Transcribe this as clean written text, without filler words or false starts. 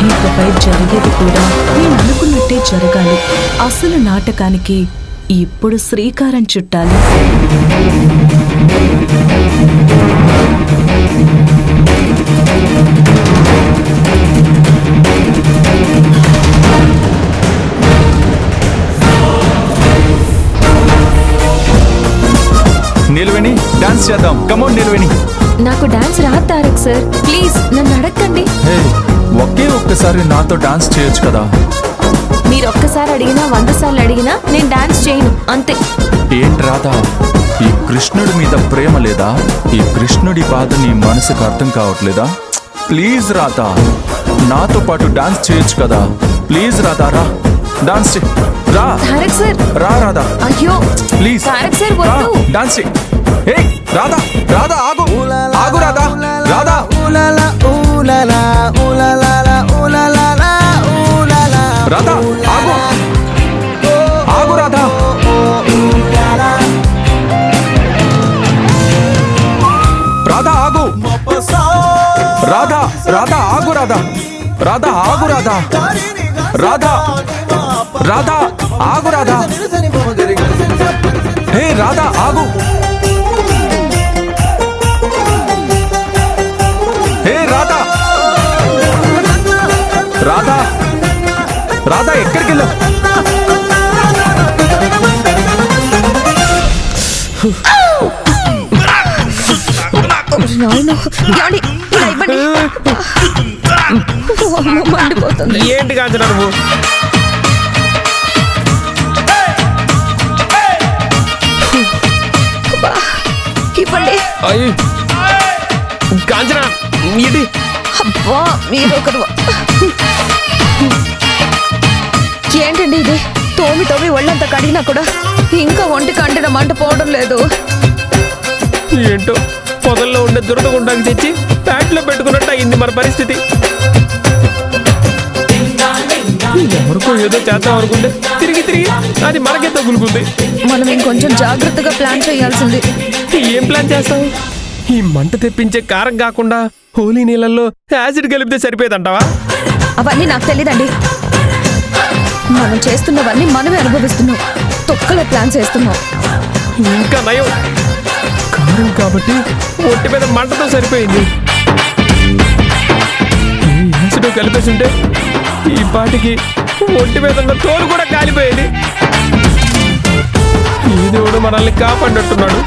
ఇకపై జరిగేది కూడా నేను అనుకున్నట్టే జరగాలి. అసలు నాటకానికి ఇప్పుడు శ్రీకారం చుట్టాలి. నీలవేణి డాన్స్ చేద్దాం. కమోన్ నీలవేణి. నాకు డాన్స్ రాదు తారక్ సార్, ప్లీజ్ నన్ను అడగండి. ఒకే ఒక్కసారి నాతో డాన్స్ చేయొచ్చు కదా. మీరు ఒక్కసారి అడిగినా 100 సార్లు అడిగినా నేను డాన్స్ చేయను, అంతే. ఏంటి రాధా, ఈ కృష్ణుడి మీద ప్రేమ లేదా? ఈ కృష్ణుడి బాధ నీ మనసుకు అర్థం కావట్లేదా? ప్లీజ్ రాధా, నాతో పాటు డాన్స్ చేయొచ్చు కదా. ప్లీజ్ రాధా, రా డాన్స్ రా. తారక్ సార్ రా రాధా, అయ్యో ప్లీజ్ తారక్ సార్ వద్దు. డాన్స్ ఏ రాధా, రాధా ఆగు, ఆగు రాధా, రాధా రాధా ఆగు, ఆగు రాధా. రాధా ఆగు, రాధా, రాధా ఆగు, రాధా, రాధా ఆగు, రాధా, రాధా, రాధా ఆగు, రాధా. హే రాధా ఆగు, హే రాధా, రాధా, రాధా ఎక్కడికి వెళ్ళావు? ఏంటి కాంచనా నువ్వు? ఇవ్వండి. కాంచనా ఇది అబ్బా మీరొకరు. ఏంటండి ఇది? తోమి ఒళ్ళంతా కడిగినా కూడా ఇంకా ఒంటికి అంటిన మంట పోవడం లేదు. ఏంటో పొదల్లో ఉండే దురదగుండాకి తెచ్చి ప్యాంట్లో పెట్టుకున్నట్టు అయింది మన పరిస్థితి. ఎవరికో ఏదో చేద్దాం అనుకుంటే తిరిగి అది మనకే తగులుకుంది. మనం ఇంకొంచెం జాగ్రత్తగా ప్లాన్ చేయాల్సింది. ఏం ప్లాన్ చేస్తావు? ఈ మంట తెప్పించే కారం కాకుండా హోలీ నీళ్ళల్లో యాసిడ్ కలిపితే సరిపోయేదంటావా? అవన్నీ నాకు తెలీదండి. మనం చేస్తున్నవన్నీ మనమే అనుభవిస్తున్నాం. తొక్కల ప్లాన్ చేస్తున్నాం. ఇంకా నయం, కారం కాబట్టి ఒంటి మీద మంటతో సరిపోయింది. యాసిడ్ కలిపేసి ఉంటే ఈ పాటికి ఒంటి మీద ఉన్న తోలు కూడా కాలిపోయేది. ఈ దేవుడు మనల్ని కాపాడినట్టున్నాడు.